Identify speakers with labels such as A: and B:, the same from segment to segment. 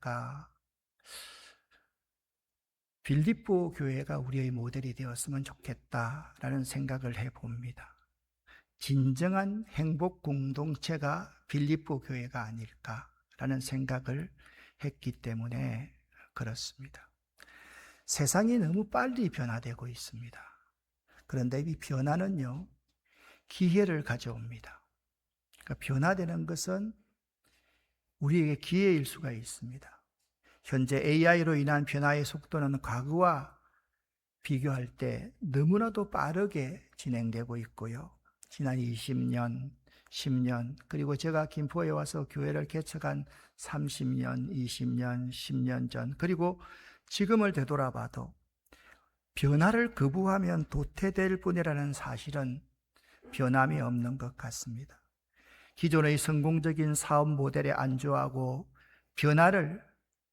A: 아닐까? 빌립보 교회가 우리의 모델이 되었으면 좋겠다라는 생각을 해봅니다. 진정한 행복 공동체가 빌립보 교회가 아닐까라는 생각을 했기 때문에 그렇습니다. 세상이 너무 빨리 변화되고 있습니다. 그런데 이 변화는요, 기회를 가져옵니다. 그러니까 변화되는 것은 우리에게 기회일 수가 있습니다. 현재 AI로 인한 변화의 속도는 과거와 비교할 때 너무나도 빠르게 진행되고 있고요. 지난 20년, 10년, 그리고 제가 김포에 와서 교회를 개척한 30년, 20년, 10년 전, 그리고 지금을 되돌아봐도 변화를 거부하면 도태될 뿐이라는 사실은 변함이 없는 것 같습니다. 기존의 성공적인 사업 모델에 안주하고 변화를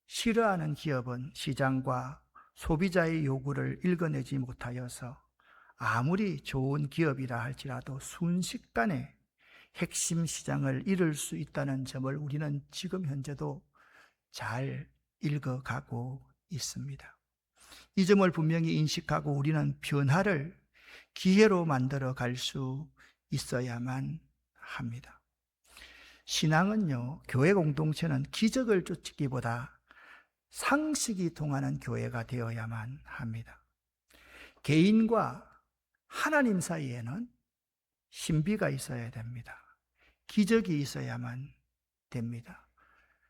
A: 싫어하는 기업은 시장과 소비자의 요구를 읽어내지 못하여서 아무리 좋은 기업이라 할지라도 순식간에 핵심 시장을 잃을 수 있다는 점을 우리는 지금 현재도 잘 읽어가고 있습니다. 이 점을 분명히 인식하고 우리는 변화를 기회로 만들어 갈 수 있어야만 합니다. 신앙은요, 교회 공동체는 기적을 쫓기보다 상식이 통하는 교회가 되어야만 합니다. 개인과 하나님 사이에는 신비가 있어야 됩니다. 기적이 있어야만 됩니다.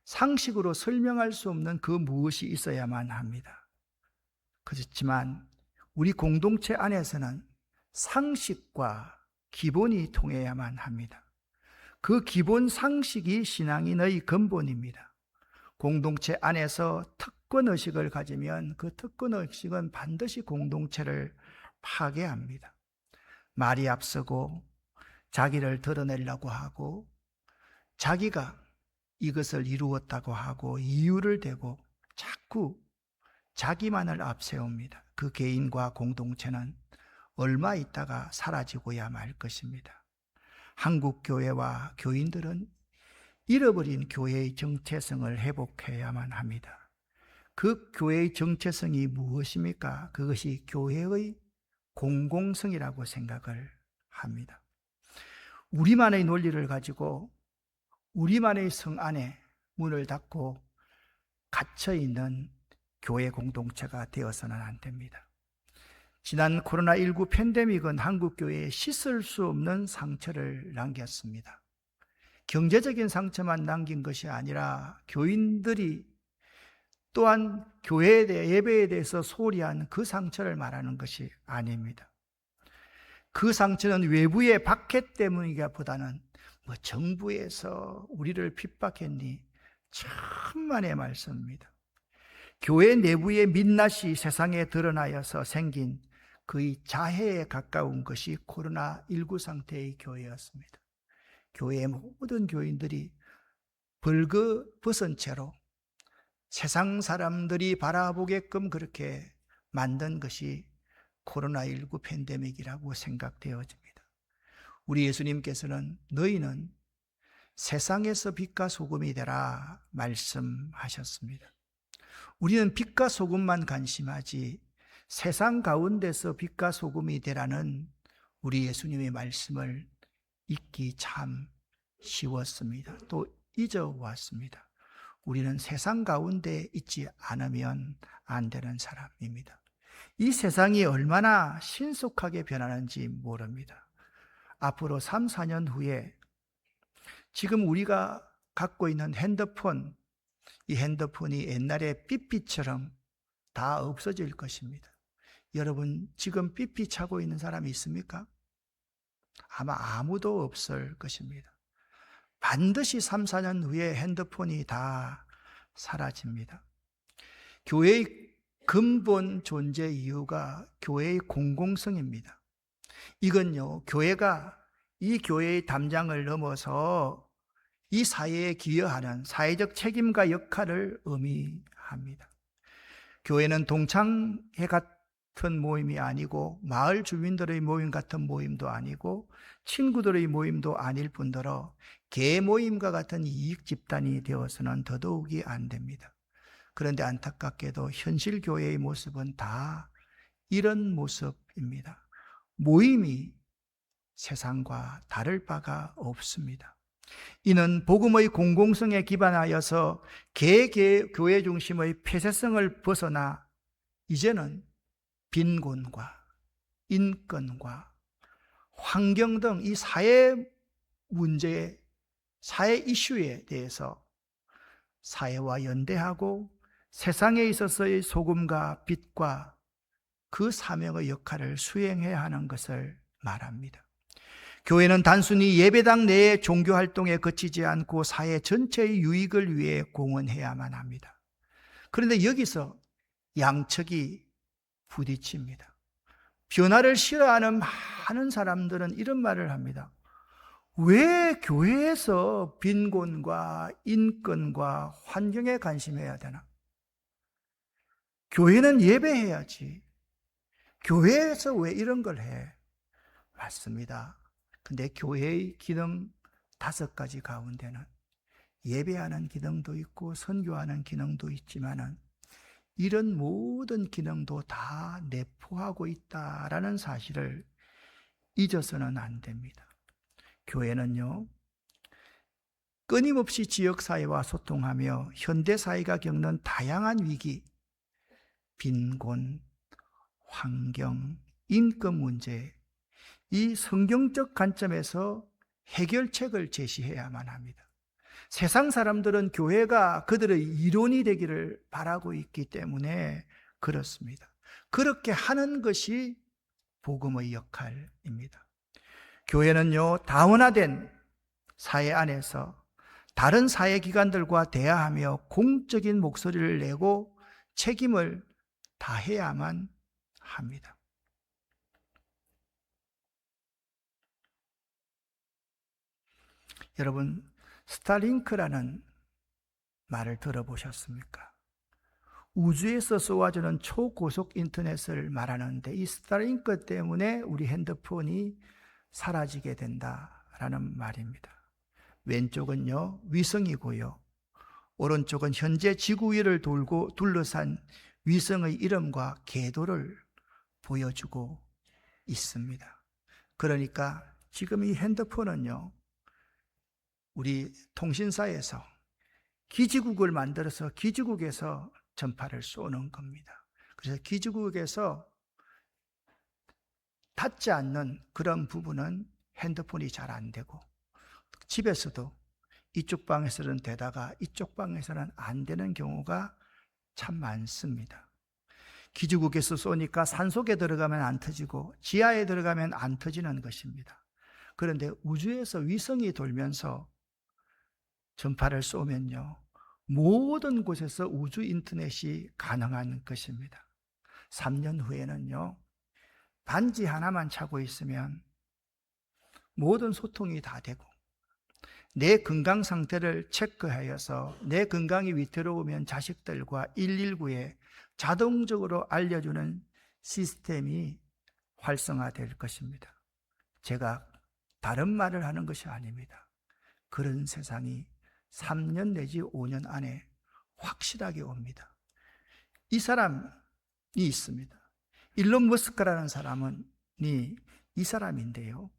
A: 상식으로 설명할 수 없는 그 무엇이 있어야만 합니다. 그렇지만 우리 공동체 안에서는 상식과 기본이 통해야만 합니다. 그 기본 상식이 신앙인의 근본입니다. 공동체 안에서 특권의식을 가지면 그 특권의식은 반드시 공동체를 파괴합니다. 말이 앞서고 자기를 드러내려고 하고 자기가 이것을 이루었다고 하고 이유를 대고 자꾸 자기만을 앞세웁니다. 그 개인과 공동체는 얼마 있다가 사라지고야 말 것입니다. 한국 교회와 교인들은 잃어버린 교회의 정체성을 회복해야만 합니다. 그 교회의 정체성이 무엇입니까? 그것이 교회의 공공성이라고 생각을 합니다. 우리만의 논리를 가지고 우리만의 성 안에 문을 닫고 갇혀있는 교회 공동체가 되어서는 안 됩니다. 지난 코로나19 팬데믹은 한국 교회에 씻을 수 없는 상처를 남겼습니다. 경제적인 상처만 남긴 것이 아니라 교인들이 또한 교회에 대해 예배에 대해서 소홀히 한 그 상처를 말하는 것이 아닙니다. 그 상처는 외부의 박해 때문이기보다는 정부에서 우리를 핍박했니? 천만의 말씀입니다. 교회 내부의 민낯이 세상에 드러나여서 생긴 그의 자해에 가까운 것이 코로나19 상태의 교회였습니다. 교회의 모든 교인들이 벌거벗은 채로 세상 사람들이 바라보게끔 그렇게 만든 것이 코로나19 팬데믹이라고 생각되어집니다. 우리 예수님께서는 너희는 세상에서 빛과 소금이 되라 말씀하셨습니다. 우리는 빛과 소금만 관심하지 세상 가운데서 빛과 소금이 되라는 우리 예수님의 말씀을 잊기 참 쉬웠습니다. 또 잊어왔습니다. 우리는 세상 가운데 있지 않으면 안 되는 사람입니다. 이 세상이 얼마나 신속하게 변하는지 모릅니다. 앞으로 3, 4년 후에 지금 우리가 갖고 있는 핸드폰, 이 핸드폰이 옛날에 삐삐처럼 다 없어질 것입니다. 여러분, 지금 삐삐 차고 있는 사람이 있습니까? 아마 아무도 없을 것입니다. 반드시 3, 4년 후에 핸드폰이 다 사라집니다. 교회의 근본 존재 이유가 교회의 공공성입니다. 이건요, 교회가 이 교회의 담장을 넘어서 이 사회에 기여하는 사회적 책임과 역할을 의미합니다. 교회는 동창회 같은 모임이 아니고 마을 주민들의 모임 같은 모임도 아니고 친구들의 모임도 아닐 뿐더러 개 모임과 같은 이익 집단이 되어서는 더더욱이 안 됩니다. 그런데 안타깝게도 현실 교회의 모습은 다 이런 모습입니다. 모임이 세상과 다를 바가 없습니다. 이는 복음의 공공성에 기반하여서 개개교회 중심의 폐쇄성을 벗어나 이제는 빈곤과 인권과 환경 등 이 사회 문제에, 사회 이슈에 대해서 사회와 연대하고 세상에 있어서의 소금과 빛과 그 사명의 역할을 수행해야 하는 것을 말합니다. 교회는 단순히 예배당 내의 종교활동에 그치지 않고 사회 전체의 유익을 위해 공헌해야만 합니다. 그런데 여기서 양측이 부딪힙니다. 변화를 싫어하는 많은 사람들은 이런 말을 합니다. 왜 교회에서 빈곤과 인권과 환경에 관심해야 되나? 교회는 예배해야지. 교회에서 왜 이런 걸 해? 맞습니다. 근데 교회의 기능 5가지 가운데는 예배하는 기능도 있고 선교하는 기능도 있지만은 이런 모든 기능도 다 내포하고 있다라는 사실을 잊어서는 안 됩니다. 교회는요, 끊임없이 지역사회와 소통하며 현대사회가 겪는 다양한 위기, 빈곤, 환경, 인권 문제, 이 성경적 관점에서 해결책을 제시해야만 합니다. 세상 사람들은 교회가 그들의 이론이 되기를 바라고 있기 때문에 그렇습니다. 그렇게 하는 것이 복음의 역할입니다. 교회는요, 다원화된 사회 안에서 다른 사회기관들과 대화하며 공적인 목소리를 내고 책임을 다해야만 합니다. 여러분, 스타링크라는 말을 들어보셨습니까? 우주에서 쏘아주는 초고속 인터넷을 말하는데 이 스타링크 때문에 우리 핸드폰이 사라지게 된다라는 말입니다. 왼쪽은요, 위성이고요, 오른쪽은 현재 지구 위를 둘러싼 위성의 이름과 궤도를 보여주고 있습니다. 그러니까 지금 이 핸드폰은요, 우리 통신사에서 기지국을 만들어서 기지국에서 전파를 쏘는 겁니다. 그래서 기지국에서 닿지 않는 그런 부분은 핸드폰이 잘 안 되고, 집에서도 이쪽 방에서는 되다가 이쪽 방에서는 안 되는 경우가 참 많습니다. 기지국에서 쏘니까 산속에 들어가면 안 터지고 지하에 들어가면 안 터지는 것입니다. 그런데 우주에서 위성이 돌면서 전파를 쏘면요, 모든 곳에서 우주 인터넷이 가능한 것입니다. 3년 후에는요, 반지 하나만 차고 있으면 모든 소통이 다 되고, 내 건강 상태를 체크하여서 내 건강이 위태로우면 자식들과 119에 자동적으로 알려주는 시스템이 활성화될 것입니다. 제가 다른 말을 하는 것이 아닙니다. 그런 세상이 3년 내지 5년 안에 확실하게 옵니다. 이 사람이 있습니다. 일론 머스크라는 사람은 이 사람인데요,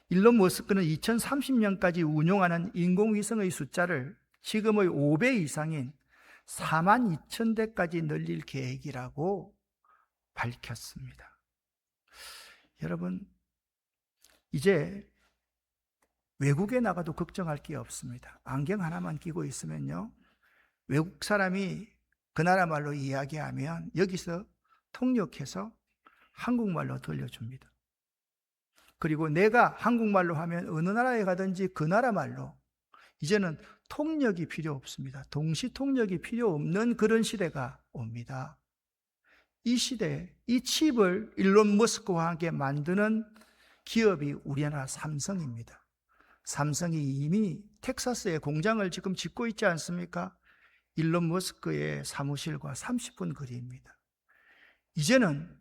A: 일론 머스크는 2030년까지 운용하는 인공위성의 숫자를 지금의 5배 이상인 42,000대까지 늘릴 계획이라고 밝혔습니다. 여러분, 이제 외국에 나가도 걱정할 게 없습니다. 안경 하나만 끼고 있으면요, 외국 사람이 그 나라 말로 이야기하면 여기서 통역해서 한국말로 들려줍니다. 그리고 내가 한국말로 하면 어느 나라에 가든지 그 나라 말로, 이제는 통역이 필요 없습니다. 동시 통역이 필요 없는 그런 시대가 옵니다. 이 시대에 이 칩을 일론 머스크와 함께 만드는 기업이 우리나라 삼성입니다. 삼성이 이미 텍사스에 공장을 지금 짓고 있지 않습니까? 일론 머스크의 사무실과 30분 거리입니다. 이제는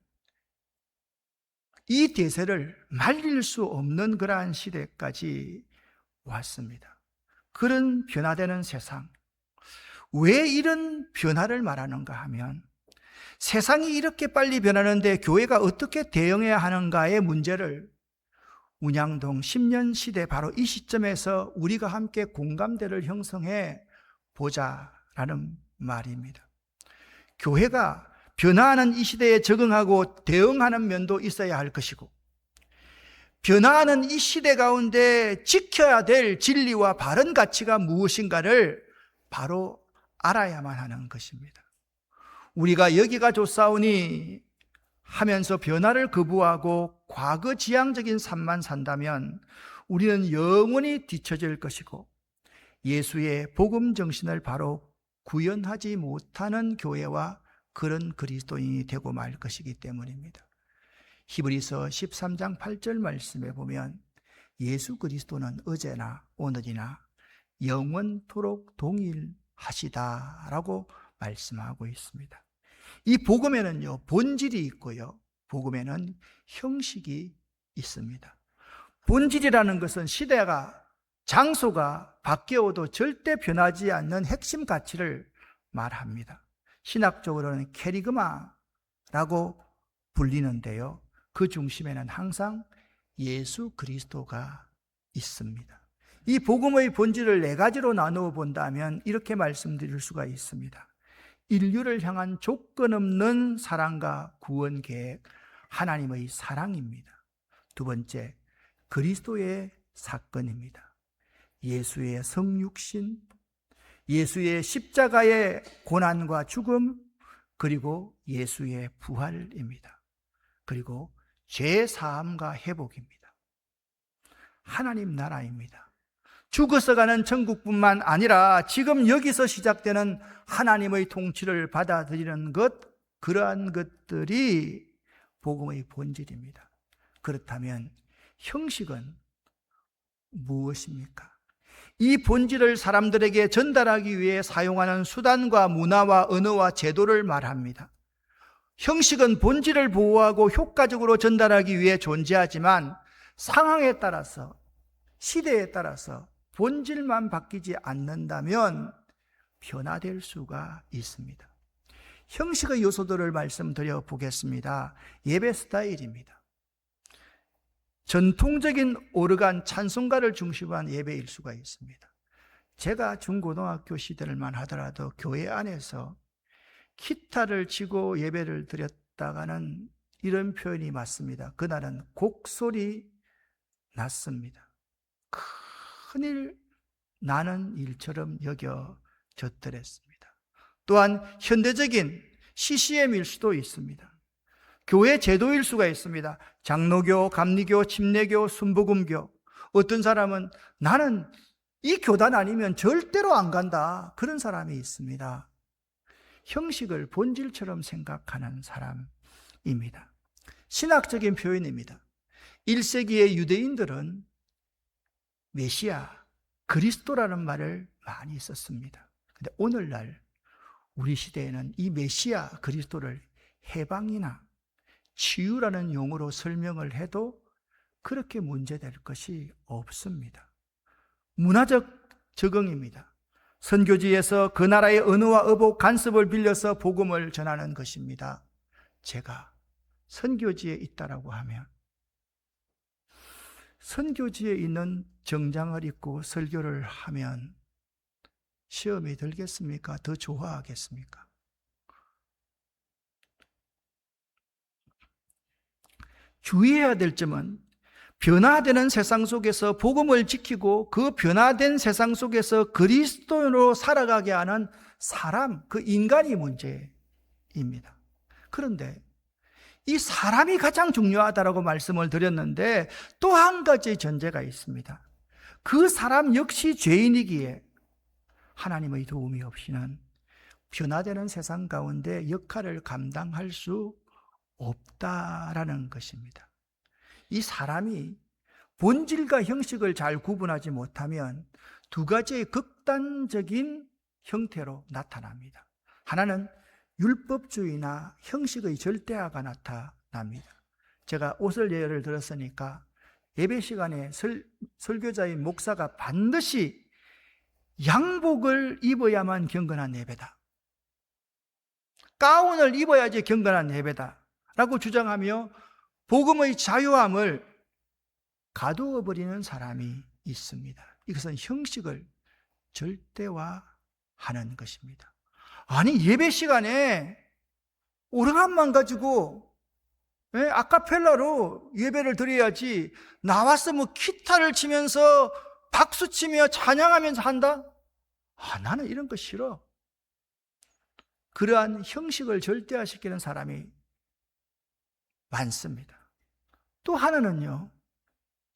A: 이 대세를 말릴 수 없는 그러한 시대까지 왔습니다. 그런 변화되는 세상, 왜 이런 변화를 말하는가 하면 세상이 이렇게 빨리 변하는데 교회가 어떻게 대응해야 하는가의 문제를 운양동 10년 시대 바로 이 시점에서 우리가 함께 공감대를 형성해 보자라는 말입니다. 교회가 변화하는 이 시대에 적응하고 대응하는 면도 있어야 할 것이고, 변화하는 이 시대 가운데 지켜야 될 진리와 바른 가치가 무엇인가를 바로 알아야만 하는 것입니다. 우리가 여기가 좋사오니 하면서 변화를 거부하고 과거 지향적인 삶만 산다면 우리는 영원히 뒤처질 것이고, 예수의 복음 정신을 바로 구현하지 못하는 교회와 그런 그리스도인이 되고 말 것이기 때문입니다. 히브리서 13장 8절 말씀에 보면 예수 그리스도는 어제나 오늘이나 영원토록 동일하시다라고 말씀하고 있습니다. 이 복음에는요, 본질이 있고요, 복음에는 형식이 있습니다. 본질이라는 것은 시대가, 장소가 바뀌어도 절대 변하지 않는 핵심 가치를 말합니다. 신학적으로는 캐리그마라고 불리는데요, 그 중심에는 항상 예수 그리스도가 있습니다. 이 복음의 본질을 네 가지로 나누어 본다면 이렇게 말씀드릴 수가 있습니다. 인류를 향한 조건 없는 사랑과 구원 계획, 하나님의 사랑입니다. 두 번째, 그리스도의 사건입니다. 예수의 성육신, 예수의 십자가의 고난과 죽음, 그리고 예수의 부활입니다. 그리고 죄 사함과 회복입니다. 하나님 나라입니다. 죽어서 가는 천국뿐만 아니라 지금 여기서 시작되는 하나님의 통치를 받아들이는 것, 그러한 것들이 복음의 본질입니다. 그렇다면 형식은 무엇입니까? 이 본질을 사람들에게 전달하기 위해 사용하는 수단과 문화와 언어와 제도를 말합니다. 형식은 본질을 보호하고 효과적으로 전달하기 위해 존재하지만 상황에 따라서, 시대에 따라서 본질만 바뀌지 않는다면 변화될 수가 있습니다. 형식의 요소들을 말씀드려 보겠습니다. 예배 스타일입니다. 전통적인 오르간 찬송가를 중심으로 한 예배일 수가 있습니다. 제가 중고등학교 시절만 하더라도 교회 안에서 기타를 치고 예배를 드렸다가는 이런 표현이 맞습니다. 그날은 곡소리 났습니다. 큰일 나는 일처럼 여겨졌더랬습니다. 또한 현대적인 CCM일 수도 있습니다. 교회 제도일 수가 있습니다. 장로교, 감리교, 침례교, 순복음교. 어떤 사람은 나는 이 교단 아니면 절대로 안 간다, 그런 사람이 있습니다. 형식을 본질처럼 생각하는 사람입니다. 신학적인 표현입니다. 1세기의 유대인들은 메시아, 그리스도라는 말을 많이 썼습니다. 근데 오늘날 우리 시대에는 이 메시아, 그리스도를 해방이나 치유라는 용어로 설명을 해도 그렇게 문제될 것이 없습니다. 문화적 적응입니다. 선교지에서 그 나라의 언어와 어복, 간섭을 빌려서 복음을 전하는 것입니다. 제가 선교지에 있다라고 하면 선교지에 있는 정장을 입고 설교를 하면 시험이 들겠습니까? 더 좋아하겠습니까? 주의해야 될 점은 변화되는 세상 속에서 복음을 지키고 그 변화된 세상 속에서 그리스도인으로 살아가게 하는 사람, 그 인간이 문제입니다. 그런데 이 사람이 가장 중요하다라고 말씀을 드렸는데 또 한 가지 전제가 있습니다. 그 사람 역시 죄인이기에 하나님의 도움이 없이는 변화되는 세상 가운데 역할을 감당할 수 없다라는 것입니다. 이 사람이 본질과 형식을 잘 구분하지 못하면 두 가지의 극단적인 형태로 나타납니다. 하나는 율법주의나 형식의 절대화가 나타납니다. 제가 옷을 예를 들었으니까 예배 시간에 설교자인 목사가 반드시 양복을 입어야만 경건한 예배다. 가운을 입어야지 경건한 예배다. 라고 주장하며 복음의 자유함을 가두어 버리는 사람이 있습니다. 이것은 형식을 절대화하는 것입니다. 아니, 예배 시간에 오르간만 가지고 아카펠라로 예배를 드려야지 나와서 뭐 기타를 치면서 박수 치며 찬양하면서 한다? 나는 이런 거 싫어. 그러한 형식을 절대화시키는 사람이 많습니다. 또 하나는요,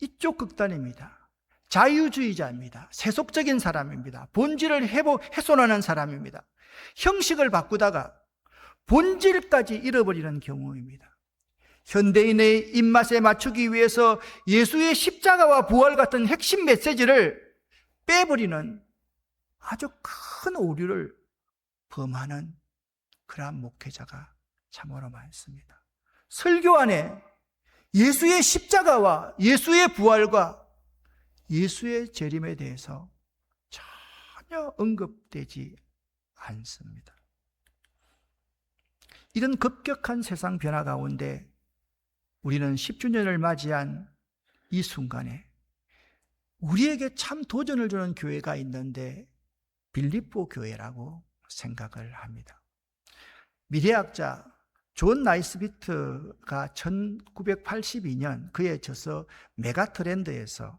A: 이쪽 극단입니다. 자유주의자입니다. 세속적인 사람입니다. 본질을 훼손하는 사람입니다. 형식을 바꾸다가 본질까지 잃어버리는 경우입니다. 현대인의 입맛에 맞추기 위해서 예수의 십자가와 부활 같은 핵심 메시지를 빼버리는 아주 큰 오류를 범하는 그러한 목회자가 참으로 많습니다. 설교 안에 예수의 십자가와 예수의 부활과 예수의 재림에 대해서 전혀 언급되지 않습니다. 이런 급격한 세상 변화 가운데 우리는 10주년을 맞이한 이 순간에 우리에게 참 도전을 주는 교회가 있는데 빌립보 교회라고 생각을 합니다. 미래학자 존 나이스비트가 1982년 그의 저서 메가트렌드에서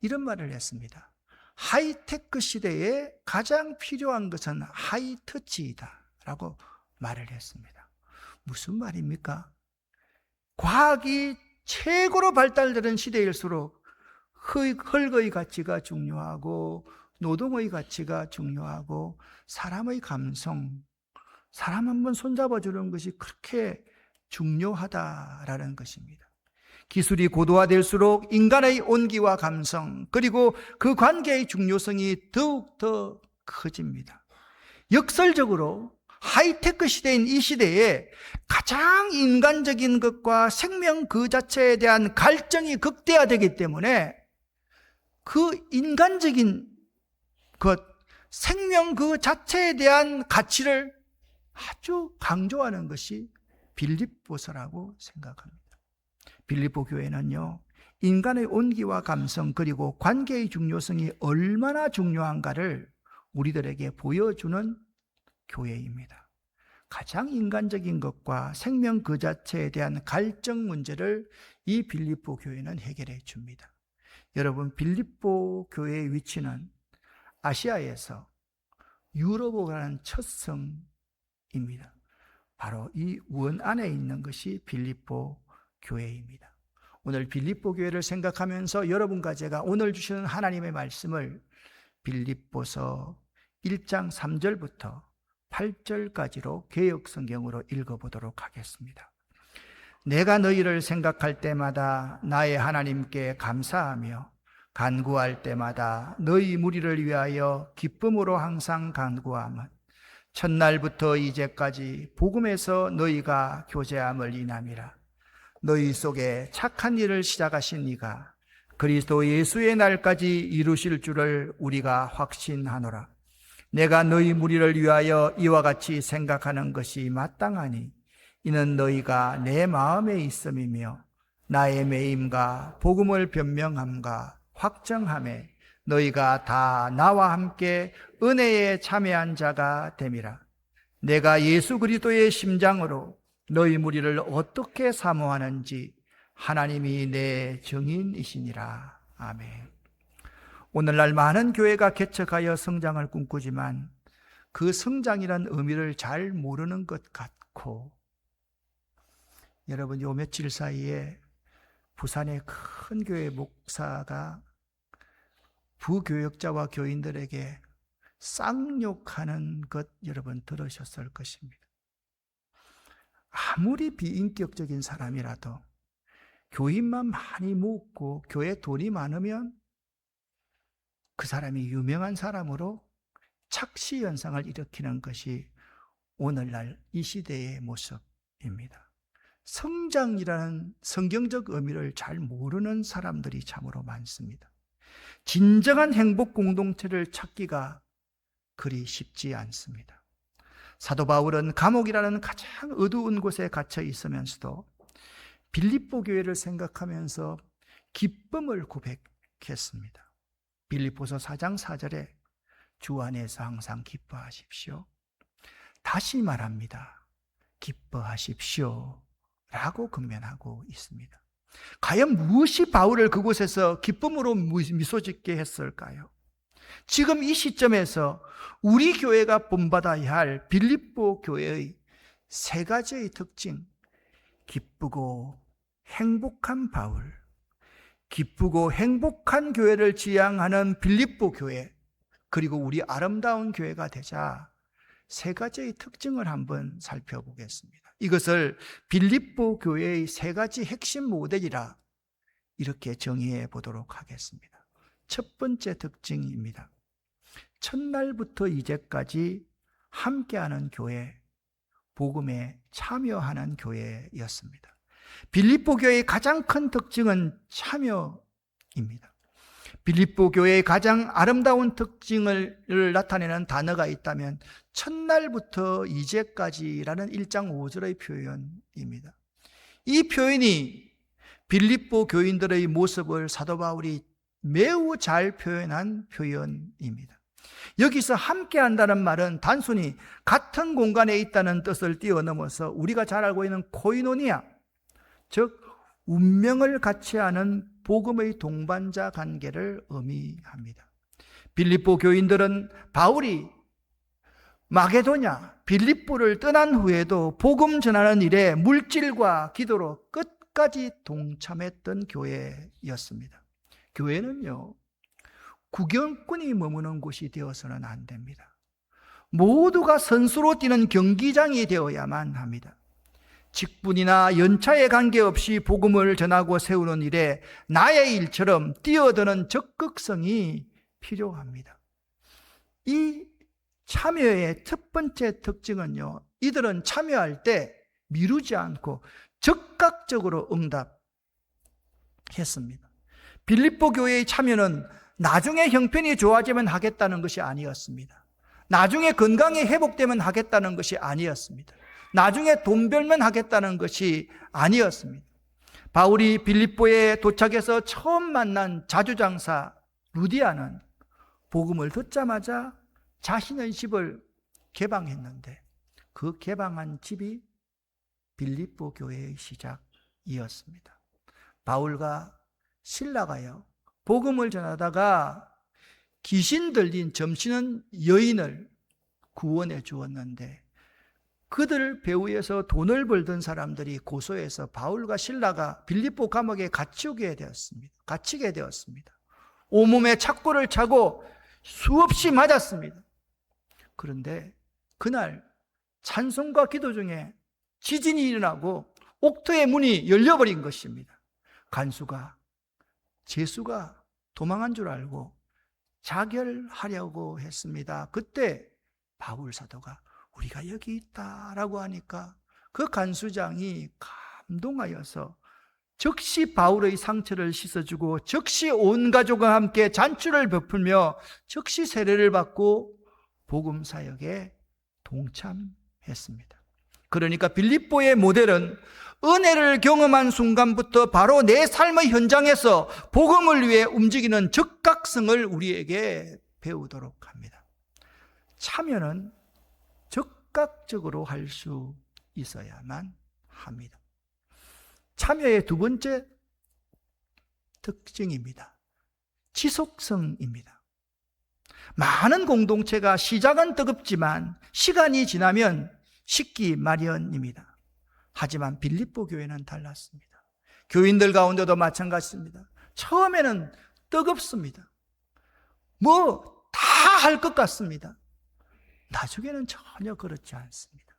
A: 이런 말을 했습니다. 하이테크 시대에 가장 필요한 것은 하이터치이다 라고 말을 했습니다. 무슨 말입니까? 과학이 최고로 발달되는 시대일수록 흙의 가치가 중요하고 노동의 가치가 중요하고 사람의 감성, 사람 한번 손잡아주는 것이 그렇게 중요하다라는 것입니다. 기술이 고도화될수록 인간의 온기와 감성 그리고 그 관계의 중요성이 더욱더 커집니다. 역설적으로 하이테크 시대인 이 시대에 가장 인간적인 것과 생명 그 자체에 대한 갈증이 극대화되기 때문에 그 인간적인 것, 생명 그 자체에 대한 가치를 아주 강조하는 것이 빌립보서라고 생각합니다. 빌립보 교회는요, 인간의 온기와 감성 그리고 관계의 중요성이 얼마나 중요한가를 우리들에게 보여주는 교회입니다. 가장 인간적인 것과 생명 그 자체에 대한 갈증 문제를 이 빌립보 교회는 해결해 줍니다. 여러분, 빌립보 교회의 위치는 아시아에서 유럽으로 가는 첫 성입니다. 바로 이 원 안에 있는 것이 빌립보 교회입니다. 오늘 빌립보 교회를 생각하면서 여러분과 제가 오늘 주시는 하나님의 말씀을 빌립보서 1장 3절부터 8절까지로 개역 성경으로 읽어보도록 하겠습니다. 내가 너희를 생각할 때마다 나의 하나님께 감사하며 간구할 때마다 너희 무리를 위하여 기쁨으로 항상 간구함은 첫날부터 이제까지 복음에서 너희가 교제함을 인함이라. 너희 속에 착한 일을 시작하신 이가 그리스도 예수의 날까지 이루실 줄을 우리가 확신하노라. 내가 너희 무리를 위하여 이와 같이 생각하는 것이 마땅하니 이는 너희가 내 마음에 있음이며 나의 매임과 복음을 변명함과 확정함에 너희가 다 나와 함께 은혜에 참여한 자가 됨이라. 내가 예수 그리스도의 심장으로 너희 무리를 어떻게 사모하는지 하나님이 내 증인이시니라. 아멘. 오늘날 많은 교회가 개척하여 성장을 꿈꾸지만 그 성장이란 의미를 잘 모르는 것 같고, 여러분 요 며칠 사이에 부산의 큰 교회 목사가 부교역자와 교인들에게 쌍욕하는 것 여러분 들으셨을 것입니다. 아무리 비인격적인 사람이라도 교인만 많이 모으고 교회 돈이 많으면 그 사람이 유명한 사람으로 착시 현상을 일으키는 것이 오늘날 이 시대의 모습입니다. 성장이라는 성경적 의미를 잘 모르는 사람들이 참으로 많습니다. 진정한 행복 공동체를 찾기가 그리 쉽지 않습니다. 사도 바울은 감옥이라는 가장 어두운 곳에 갇혀 있으면서도 빌립보 교회를 생각하면서 기쁨을 고백했습니다. 빌립보서 4장 4절에 주 안에서 항상 기뻐하십시오. 다시 말합니다. 기뻐하십시오. 라고 권면하고 있습니다. 과연 무엇이 바울을 그곳에서 기쁨으로 미소 짓게 했을까요? 지금 이 시점에서 우리 교회가 본받아야 할 빌립보 교회의 세 가지의 특징, 기쁘고 행복한 바울, 기쁘고 행복한 교회를 지향하는 빌립보 교회, 그리고 우리 아름다운 교회가 되자 세 가지의 특징을 한번 살펴보겠습니다. 이것을 빌립보 교회의 세 가지 핵심 모델이라 이렇게 정의해 보도록 하겠습니다. 첫 번째 특징입니다. 첫날부터 이제까지 함께하는 교회, 복음에 참여하는 교회였습니다. 빌립보 교회의 가장 큰 특징은 참여입니다. 빌립보 교회의 가장 아름다운 특징을 나타내는 단어가 있다면 첫날부터 이제까지라는 1장 5절의 표현입니다. 이 표현이 빌립보 교인들의 모습을 사도 바울이 매우 잘 표현한 표현입니다. 여기서 함께한다는 말은 단순히 같은 공간에 있다는 뜻을 뛰어넘어서 우리가 잘 알고 있는 코이노니아, 즉 운명을 같이 하는 복음의 동반자 관계를 의미합니다. 빌립보 교인들은 바울이 마게도냐, 빌립보를 떠난 후에도 복음 전하는 일에 물질과 기도로 끝까지 동참했던 교회였습니다. 교회는요, 구경꾼이 머무는 곳이 되어서는 안 됩니다. 모두가 선수로 뛰는 경기장이 되어야만 합니다. 직분이나 연차에 관계없이 복음을 전하고 세우는 일에 나의 일처럼 뛰어드는 적극성이 필요합니다. 이 참여의 첫 번째 특징은요, 이들은 참여할 때 미루지 않고 적극적으로 응답했습니다. 빌립보 교회의 참여는 나중에 형편이 좋아지면 하겠다는 것이 아니었습니다. 나중에 건강이 회복되면 하겠다는 것이 아니었습니다. 나중에 돈 벌면 하겠다는 것이 아니었습니다. 바울이 빌립보에 도착해서 처음 만난 자주장사 루디아는 복음을 듣자마자 자신의 집을 개방했는데 그 개방한 집이 빌립보 교회의 시작이었습니다. 바울과 실라가요, 복음을 전하다가 귀신 들린 점치는 여인을 구원해 주었는데 그들 배후에서 돈을 벌던 사람들이 고소해서 바울과 실라가 빌립보 감옥에 갇히게 되었습니다. 온몸에 착고를 차고 수없이 맞았습니다. 그런데 그날 찬송과 기도 중에 지진이 일어나고 옥토의 문이 열려버린 것입니다. 간수가, 제수가 도망한 줄 알고 자결하려고 했습니다. 그때 바울 사도가 우리가 여기 있다라고 하니까 그 간수장이 감동하여서 즉시 바울의 상처를 씻어주고 즉시 온 가족과 함께 잔치를 베풀며 즉시 세례를 받고 복음 사역에 동참했습니다. 그러니까 빌립보의 모델은 은혜를 경험한 순간부터 바로 내 삶의 현장에서 복음을 위해 움직이는 적극성을 우리에게 배우도록 합니다. 참여는 적극적으로 할 수 있어야만 합니다. 참여의 두 번째 특징입니다. 지속성입니다. 많은 공동체가 시작은 뜨겁지만 시간이 지나면 식기 마련입니다. 하지만 빌립보 교회는 달랐습니다. 교인들 가운데도 마찬가지입니다. 처음에는 뜨겁습니다. 뭐 다 할 것 같습니다. 나중에는 전혀 그렇지 않습니다.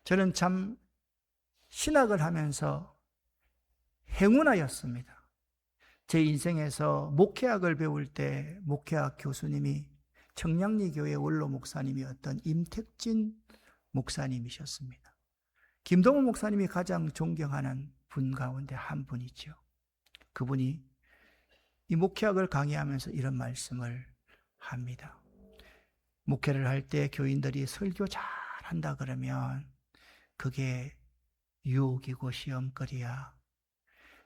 A: 저는 참 신학을 하면서 행운하였습니다. 제 인생에서 목회학을 배울 때 목회학 교수님이 청량리 교회 원로 목사님이었던 임택진 목사님이셨습니다. 김동호 목사님이 가장 존경하는 분 가운데 한 분이죠. 그분이 이 목회학을 강의하면서 이런 말씀을 합니다. 목회를 할 때 교인들이 설교 잘한다 그러면 그게 유혹이고 시험거리야.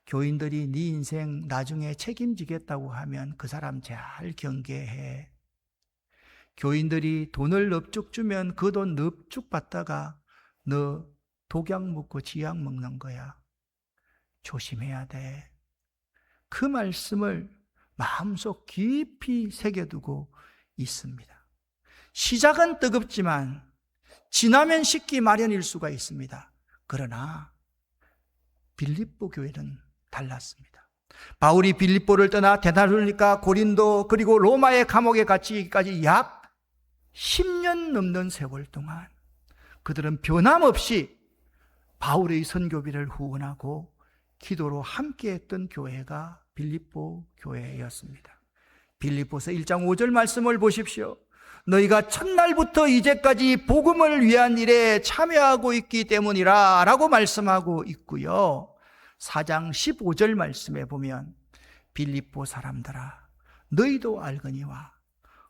A: 교인들이 네 인생 나중에 책임지겠다고 하면 그 사람 잘 경계해. 교인들이 돈을 넙죽 주면 그 돈 넙죽 받다가 너 독약 먹고 지약 먹는 거야. 조심해야 돼. 그 말씀을 마음속 깊이 새겨두고 있습니다. 시작은 뜨겁지만 지나면 식기 마련일 수가 있습니다. 그러나 빌립보 교회는 달랐습니다. 바울이 빌립보를 떠나 데살로니가, 고린도, 그리고 로마의 감옥에 갇히기까지 약 10년 넘는 세월 동안 그들은 변함없이 바울의 선교비를 후원하고 기도로 함께했던 교회가 빌립보 교회였습니다. 빌립보서 1장 5절 말씀을 보십시오. 너희가 첫날부터 이제까지 복음을 위한 일에 참여하고 있기 때문이라 라고 말씀하고 있고요. 4장 15절 말씀에 보면 빌립보 사람들아 너희도 알거니와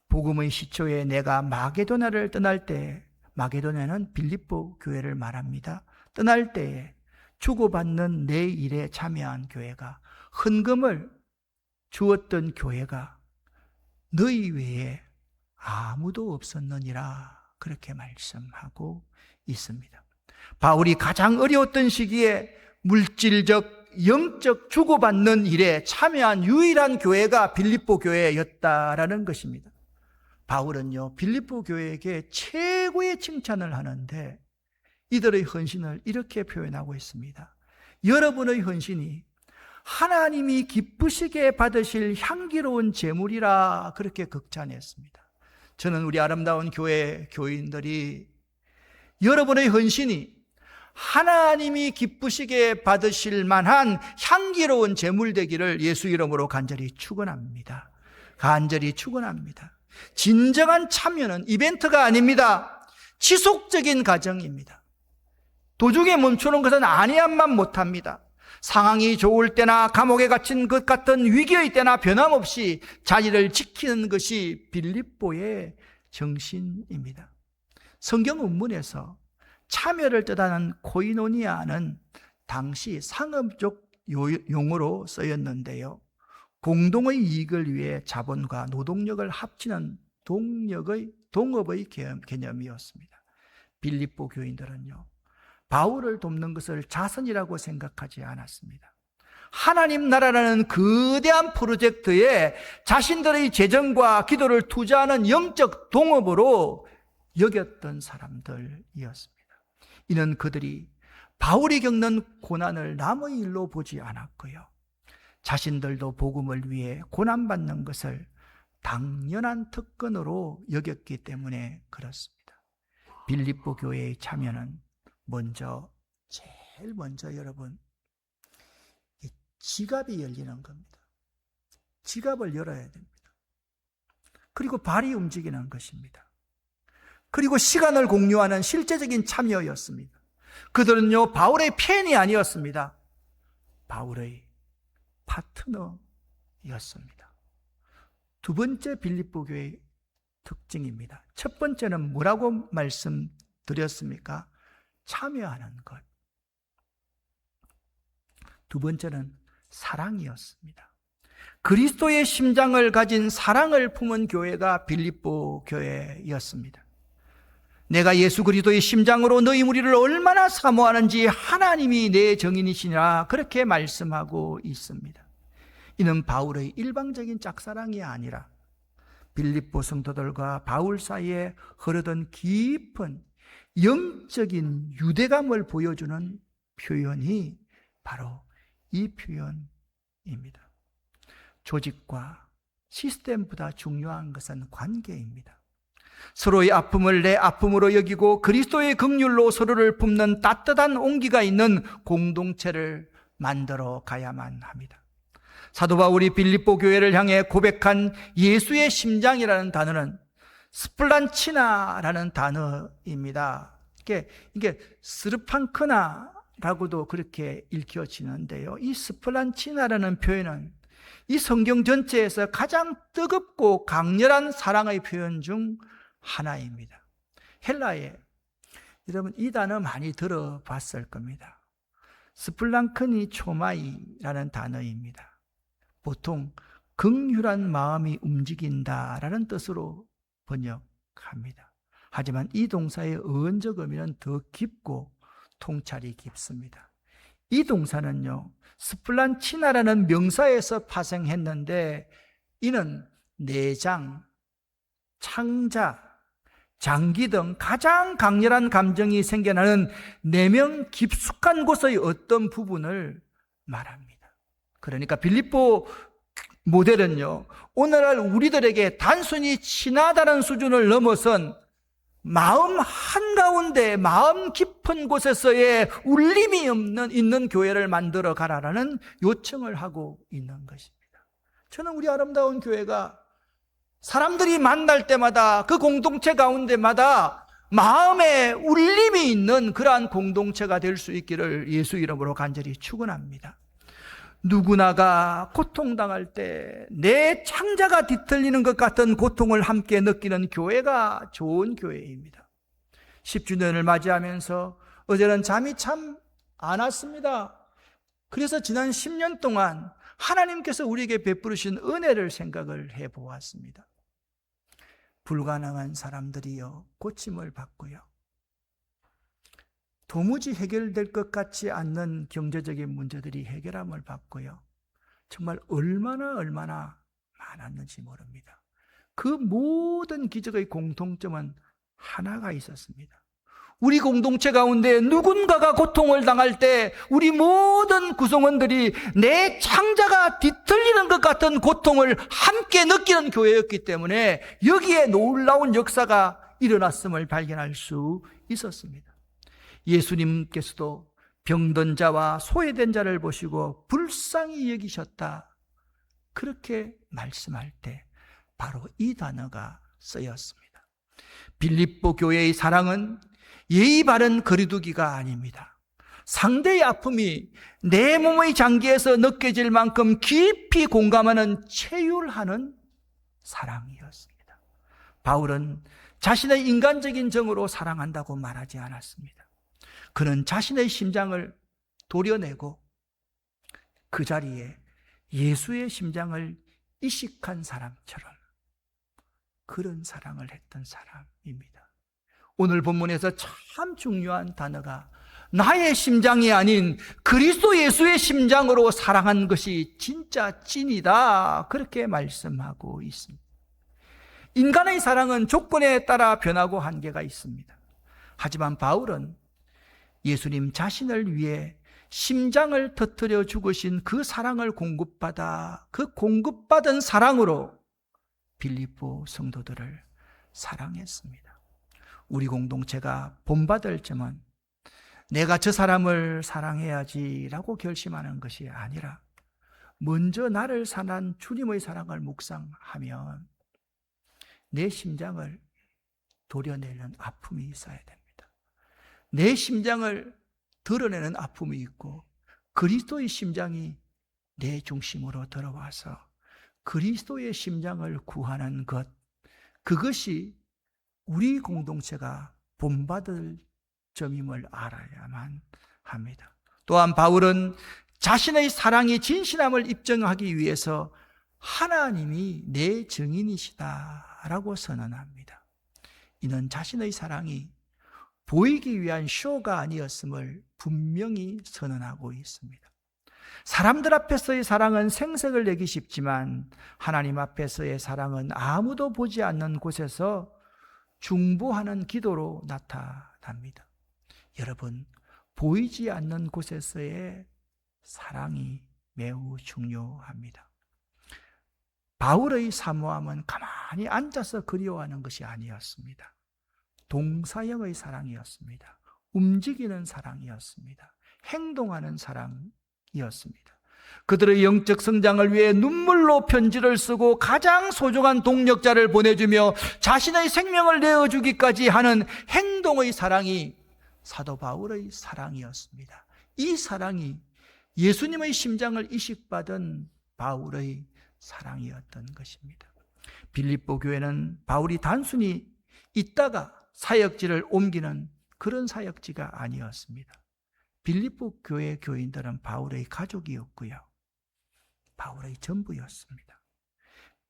A: 복음의 시초에 내가 마게도냐를 떠날 때, 마게도냐는 빌립보 교회를 말합니다. 떠날 때에 주고받는 내 일에 참여한 교회가, 헌금을 주었던 교회가 너희 외에 아무도 없었느니라 그렇게 말씀하고 있습니다. 바울이 가장 어려웠던 시기에 물질적, 영적 주고받는 일에 참여한 유일한 교회가 빌립보 교회였다라는 것입니다. 바울은요, 빌립보 교회에게 최고의 칭찬을 하는데 이들의 헌신을 이렇게 표현하고 있습니다. 여러분의 헌신이 하나님이 기쁘시게 받으실 향기로운 제물이라 그렇게 극찬했습니다. 저는 우리 아름다운 교회 교인들이 여러분의 헌신이 하나님이 기쁘시게 받으실 만한 향기로운 제물 되기를 예수 이름으로 간절히 축원합니다. 간절히 축원합니다. 진정한 참여는 이벤트가 아닙니다. 지속적인 과정입니다. 도중에 멈추는 것은 아니야만 못합니다. 상황이 좋을 때나 감옥에 갇힌 것 같은 위기의 때나 변함없이 자리를 지키는 것이 빌립보의 정신입니다. 성경 원문에서 참여를 뜻하는 코이노니아는 당시 상업적 용어로 쓰였는데요. 공동의 이익을 위해 자본과 노동력을 합치는 동업의 개념이었습니다. 빌립보 교인들은요, 바울을 돕는 것을 자선이라고 생각하지 않았습니다. 하나님 나라라는 거대한 프로젝트에 자신들의 재정과 기도를 투자하는 영적 동업으로 여겼던 사람들이었습니다. 이는 그들이 바울이 겪는 고난을 남의 일로 보지 않았고요, 자신들도 복음을 위해 고난받는 것을 당연한 특권으로 여겼기 때문에 그렇습니다. 빌립보 교회의 참여는 제일 먼저 여러분, 이 지갑이 열리는 겁니다. 지갑을 열어야 됩니다. 그리고 발이 움직이는 것입니다. 그리고 시간을 공유하는 실제적인 참여였습니다. 그들은요, 바울의 팬이 아니었습니다. 바울의 파트너였습니다. 두 번째 빌립보 교회의 특징입니다. 첫 번째는 뭐라고 말씀드렸습니까? 참여하는 것. 두 번째는 사랑이었습니다. 그리스도의 심장을 가진 사랑을 품은 교회가 빌립보 교회였습니다. 내가 예수 그리스도의 심장으로 너희 무리를 얼마나 사모하는지 하나님이 내 정인이시니라 그렇게 말씀하고 있습니다. 이는 바울의 일방적인 짝사랑이 아니라 빌립보 성도들과 바울 사이에 흐르던 깊은 영적인 유대감을 보여주는 표현이 바로 이 표현입니다. 조직과 시스템보다 중요한 것은 관계입니다. 서로의 아픔을 내 아픔으로 여기고 그리스도의 긍휼로 서로를 품는 따뜻한 온기가 있는 공동체를 만들어 가야만 합니다. 사도 바울이 빌립보 교회를 향해 고백한 예수의 심장이라는 단어는 스플란치나라는 단어입니다. 이게 스르팡크나라고도 그렇게 읽혀지는데요. 이 스플란치나라는 표현은 이 성경 전체에서 가장 뜨겁고 강렬한 사랑의 표현 중 하나입니다. 헬라에, 여러분 이 단어 많이 들어봤을 겁니다. 스플랑크니 초마이라는 단어입니다. 보통 긍휼한 마음이 움직인다라는 뜻으로 번역합니다. 하지만 이 동사의 어원적 의미는 더 깊고 통찰이 깊습니다. 이 동사는요, 스플란치나라는 명사에서 파생했는데 이는 내장, 창자, 장기 등 가장 강렬한 감정이 생겨나는 내면 깊숙한 곳의 어떤 부분을 말합니다. 그러니까 빌립보 모델은요, 오늘날 우리들에게 단순히 친하다는 수준을 넘어선 마음 한가운데, 마음 깊은 곳에서의 울림이 있는 교회를 만들어 가라라는 요청을 하고 있는 것입니다. 저는 우리 아름다운 교회가 사람들이 만날 때마다 그 공동체 가운데마다 마음에 울림이 있는 그러한 공동체가 될 수 있기를 예수 이름으로 간절히 축원합니다. 누구나가 고통당할 때 내 창자가 뒤틀리는 것 같은 고통을 함께 느끼는 교회가 좋은 교회입니다. 10주년을 맞이하면서 어제는 잠이 참 안 왔습니다. 그래서 지난 10년 동안 하나님께서 우리에게 베푸르신 은혜를 생각을 해보았습니다. 불가능한 사람들이요, 고침을 받고요, 도무지 해결될 것 같지 않는 경제적인 문제들이 해결함을 받고요, 정말 얼마나 많았는지 모릅니다. 그 모든 기적의 공통점은 하나가 있었습니다. 우리 공동체 가운데 누군가가 고통을 당할 때 우리 모든 구성원들이 내 창자가 뒤틀리는 것 같은 고통을 함께 느끼는 교회였기 때문에 여기에 놀라운 역사가 일어났음을 발견할 수 있었습니다. 예수님께서도 병든 자와 소외된 자를 보시고 불쌍히 여기셨다, 그렇게 말씀할 때 바로 이 단어가 쓰였습니다. 빌립보 교회의 사랑은 예의 바른 거리두기가 아닙니다. 상대의 아픔이 내 몸의 장기에서 느껴질 만큼 깊이 공감하는 체휼하는 사랑이었습니다. 바울은 자신의 인간적인 정으로 사랑한다고 말하지 않았습니다. 그는 자신의 심장을 도려내고 그 자리에 예수의 심장을 이식한 사람처럼 그런 사랑을 했던 사람입니다. 오늘 본문에서 참 중요한 단어가 나의 심장이 아닌 그리스도 예수의 심장으로 사랑한 것이 진짜 찐이다, 그렇게 말씀하고 있습니다. 인간의 사랑은 조건에 따라 변하고 한계가 있습니다. 하지만 바울은 예수님 자신을 위해 심장을 터뜨려 죽으신 그 사랑을 공급받아 그 공급받은 사랑으로 빌립보 성도들을 사랑했습니다. 우리 공동체가 본받을 점은 내가 저 사람을 사랑해야지라고 결심하는 것이 아니라 먼저 나를 사랑한 주님의 사랑을 묵상하면 내 심장을 도려내는 아픔이 있어야 됩니다. 내 심장을 드러내는 아픔이 있고 그리스도의 심장이 내 중심으로 들어와서 그리스도의 심장을 구하는 것, 그것이 우리 공동체가 본받을 점임을 알아야만 합니다. 또한 바울은 자신의 사랑이 진실함을 입증하기 위해서 하나님이 내 증인이시다라고 선언합니다. 이는 자신의 사랑이 보이기 위한 쇼가 아니었음을 분명히 선언하고 있습니다. 사람들 앞에서의 사랑은 생색을 내기 쉽지만 하나님 앞에서의 사랑은 아무도 보지 않는 곳에서 중보하는 기도로 나타납니다. 여러분, 보이지 않는 곳에서의 사랑이 매우 중요합니다. 바울의 사모함은 가만히 앉아서 그리워하는 것이 아니었습니다. 동사형의 사랑이었습니다. 움직이는 사랑이었습니다. 행동하는 사랑이었습니다. 그들의 영적 성장을 위해 눈물로 편지를 쓰고 가장 소중한 동력자를 보내주며 자신의 생명을 내어주기까지 하는 행동의 사랑이 사도 바울의 사랑이었습니다. 이 사랑이 예수님의 심장을 이식받은 바울의 사랑이었던 것입니다. 빌립보 교회는 바울이 단순히 있다가 사역지를 옮기는 그런 사역지가 아니었습니다. 빌립보 교회 교인들은 바울의 가족이었고요, 바울의 전부였습니다.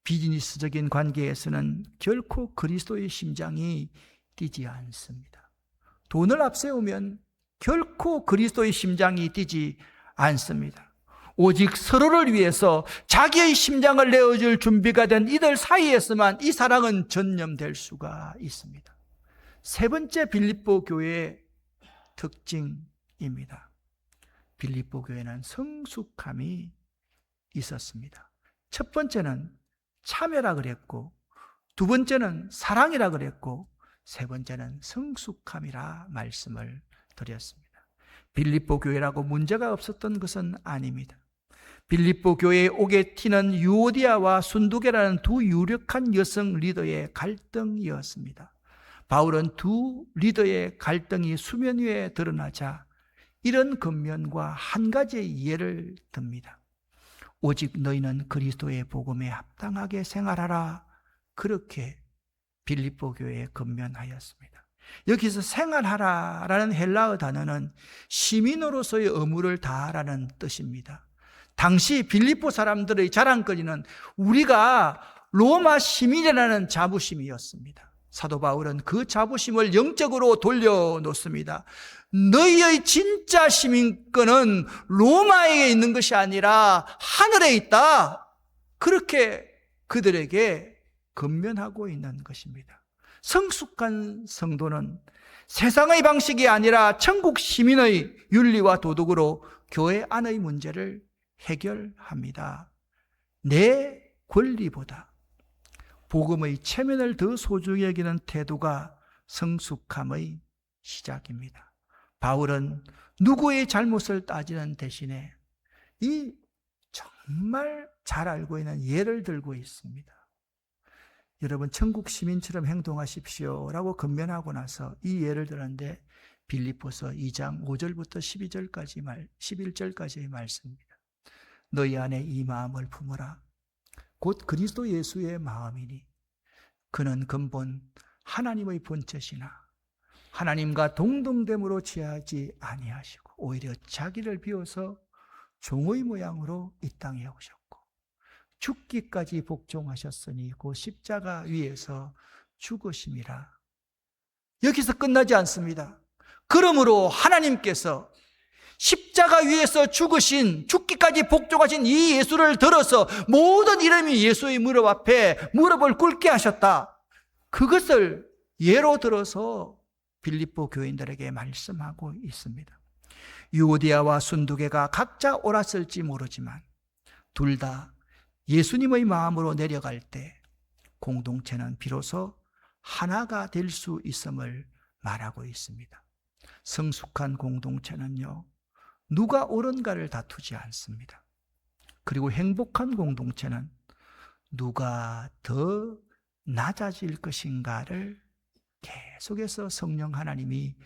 A: 비즈니스적인 관계에서는 결코 그리스도의 심장이 뛰지 않습니다. 돈을 앞세우면 결코 그리스도의 심장이 뛰지 않습니다. 오직 서로를 위해서 자기의 심장을 내어줄 준비가 된 이들 사이에서만 이 사랑은 전념될 수가 있습니다. 세 번째 빌립보 교회의 특징입니다. 빌립보 교회는 성숙함이 있었습니다. 첫 번째는 참여라 그랬고, 두 번째는 사랑이라 그랬고, 세 번째는 성숙함이라 말씀을 드렸습니다. 빌립보 교회라고 문제가 없었던 것은 아닙니다. 빌립보 교회에 오게 튀는 유오디아와 순두계라는 두 유력한 여성 리더의 갈등이었습니다. 바울은 두 리더의 갈등이 수면 위에 드러나자 이런 근면과 한 가지의 예를 듭니다. 오직 너희는 그리스도의 복음에 합당하게 생활하라, 그렇게 빌립보 교회에 근면하였습니다. 여기서 생활하라라는 헬라어 단어는 시민으로서의 의무를 다하라는 뜻입니다. 당시 빌립보 사람들의 자랑거리는 우리가 로마 시민이라는 자부심이었습니다. 사도 바울은 그 자부심을 영적으로 돌려놓습니다. 너희의 진짜 시민권은 로마에 있는 것이 아니라 하늘에 있다, 그렇게 그들에게 권면하고 있는 것입니다. 성숙한 성도는 세상의 방식이 아니라 천국 시민의 윤리와 도덕으로 교회 안의 문제를 해결합니다. 내 권리보다 복음의 체면을 더 소중히 여기는 태도가 성숙함의 시작입니다. 바울은 누구의 잘못을 따지는 대신에 이 정말 잘 알고 있는 예를 들고 있습니다. 여러분, 천국 시민처럼 행동하십시오 라고 권면하고 나서 이 예를 들었는데, 빌립보서 2장 5절부터 11절까지의 말씀입니다. 너희 안에 이 마음을 품으라. 곧 그리스도 예수의 마음이니 그는 근본 하나님의 본체시나 하나님과 동등됨으로 취하지 아니하시고 오히려 자기를 비워서 종의 모양으로 이 땅에 오셨고 죽기까지 복종하셨으니 그 십자가 위에서 죽으심이라. 여기서 끝나지 않습니다. 그러므로 하나님께서 십자가 위에서 죽기까지 복종하신 이 예수를 들어서 모든 이름이 예수의 무릎 앞에 무릎을 꿇게 하셨다. 그것을 예로 들어서 빌립보 교인들에게 말씀하고 있습니다. 유오디아와 순두계가 각자 옳았을지 모르지만 둘 다 예수님의 마음으로 내려갈 때 공동체는 비로소 하나가 될 수 있음을 말하고 있습니다. 성숙한 공동체는요, 누가 옳은가를 다투지 않습니다. 그리고 행복한 공동체는 누가 더 낮아질 것인가를 계속해서 성령 하나님이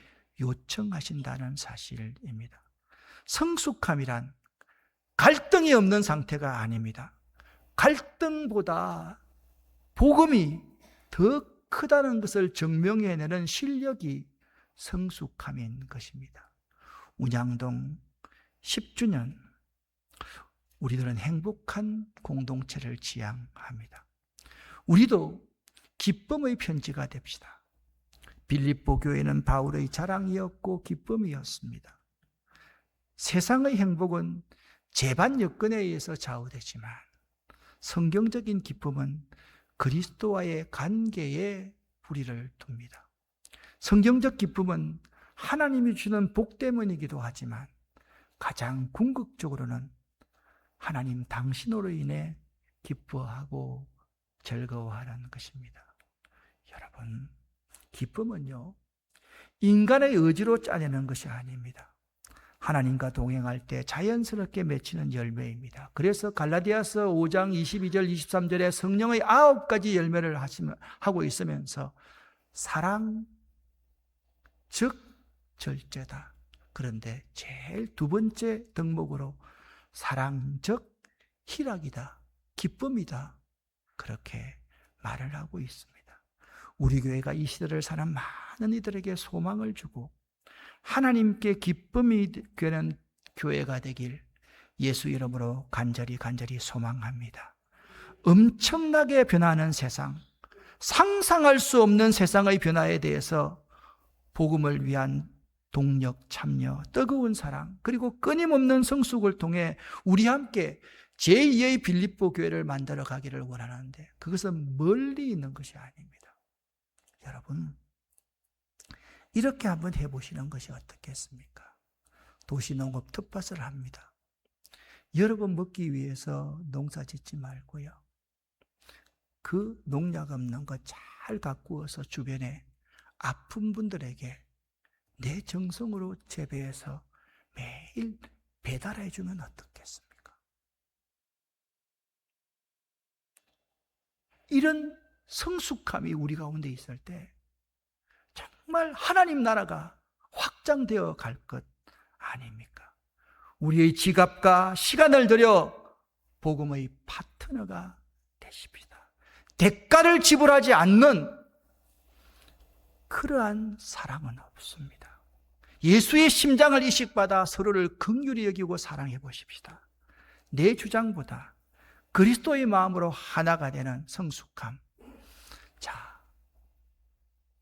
A: 요청하신다는 사실입니다. 성숙함이란 갈등이 없는 상태가 아닙니다. 갈등보다 복음이 더 크다는 것을 증명해내는 실력이 성숙함인 것입니다. 운양동 10주년, 우리들은 행복한 공동체를 지향합니다. 우리도 기쁨의 편지가 됩시다. 빌립보 교회는 바울의 자랑이었고 기쁨이었습니다. 세상의 행복은 재반 여건에 의해서 좌우되지만 성경적인 기쁨은 그리스도와의 관계에 뿌리를 둡니다. 성경적 기쁨은 하나님이 주는 복 때문이기도 하지만 가장 궁극적으로는 하나님 당신으로 인해 기뻐하고 즐거워하는 것입니다. 여러분, 기쁨은요, 인간의 의지로 짜내는 것이 아닙니다. 하나님과 동행할 때 자연스럽게 맺히는 열매입니다. 그래서 갈라디아서 5장 22절 23절에 성령의 9가지 열매를 하고 있으면서 사랑 즉 절제다. 그런데 제일 두 번째 덕목으로 사랑 즉 희락이다. 기쁨이다. 그렇게 말을 하고 있습니다. 우리 교회가 이 시대를 사는 많은 이들에게 소망을 주고 하나님께 기쁨이 되는 교회가 되길 예수 이름으로 간절히 소망합니다. 엄청나게 변하는 세상, 상상할 수 없는 세상의 변화에 대해서 복음을 위한 동력, 참여, 뜨거운 사랑, 그리고 끊임없는 성숙을 통해 우리 함께 제2의 빌립보 교회를 만들어 가기를 원하는데 그것은 멀리 있는 것이 아닙니다. 여러분, 이렇게 한번 해보시는 것이 어떻겠습니까? 도시농업 텃밭을 합니다. 여러분 먹기 위해서 농사 짓지 말고요. 그 농약 없는 거 잘 가꾸어서 주변에 아픈 분들에게 내 정성으로 재배해서 매일 배달해 주면 어떻겠습니까? 이런 성숙함이 우리 가운데 있을 때 정말 하나님 나라가 확장되어 갈 것 아닙니까? 우리의 지갑과 시간을 들여 복음의 파트너가 되십시다. 대가를 지불하지 않는 그러한 사랑은 없습니다. 예수의 심장을 이식받아 서로를 긍휼히 여기고 사랑해 보십시다. 내 주장보다 그리스도의 마음으로 하나가 되는 성숙함. 자,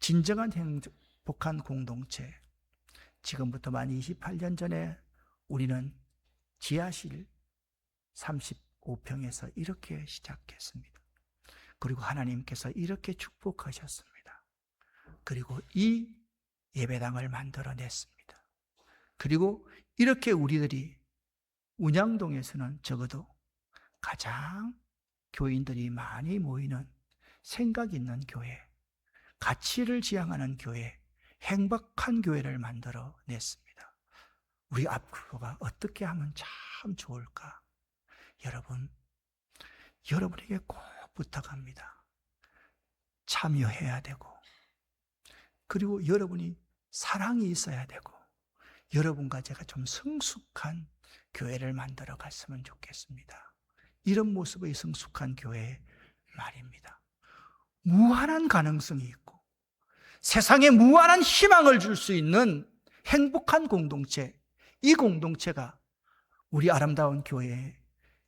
A: 진정한 행복한 공동체. 지금부터 만 28년 전에 우리는 지하실 35평에서 이렇게 시작했습니다. 그리고 하나님께서 이렇게 축복하셨습니다. 그리고 이 예배당을 만들어냈습니다. 그리고 이렇게 우리들이 운양동에서는 적어도 가장 교인들이 많이 모이는 생각 있는 교회, 가치를 지향하는 교회, 행복한 교회를 만들어냈습니다. 우리 앞으로가 어떻게 하면 참 좋을까? 여러분에게 꼭 부탁합니다. 참여해야 되고, 그리고 여러분이 사랑이 있어야 되고, 여러분과 제가 좀 성숙한 교회를 만들어 갔으면 좋겠습니다. 이런 모습의 성숙한 교회 말입니다. 무한한 가능성이 있고 세상에 무한한 희망을 줄 수 있는 행복한 공동체, 이 공동체가 우리 아름다운 교회에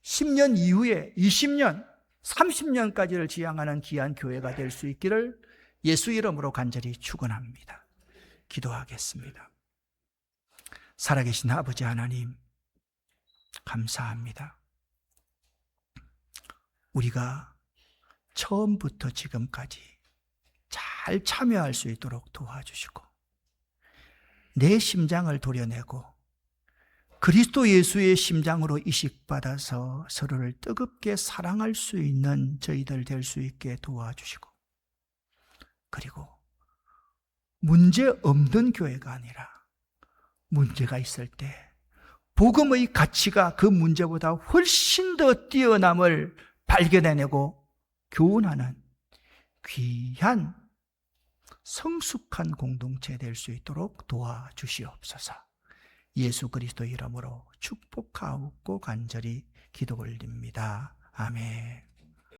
A: 10년 이후에 20년, 30년까지를 지향하는 귀한 교회가 될 수 있기를 예수 이름으로 간절히 축원합니다. 기도하겠습니다. 살아계신 아버지 하나님, 감사합니다. 우리가 처음부터 지금까지 잘 참여할 수 있도록 도와주시고 내 심장을 도려내고 그리스도 예수의 심장으로 이식받아서 서로를 뜨겁게 사랑할 수 있는 저희들 될 수 있게 도와주시고, 그리고 문제 없는 교회가 아니라 문제가 있을 때 복음의 가치가 그 문제보다 훨씬 더 뛰어남을 발견해내고 교훈하는 귀한 성숙한 공동체 될 수 있도록 도와주시옵소서. 예수 그리스도 이름으로 축복하옵고 간절히 기도 올립니다. 아멘.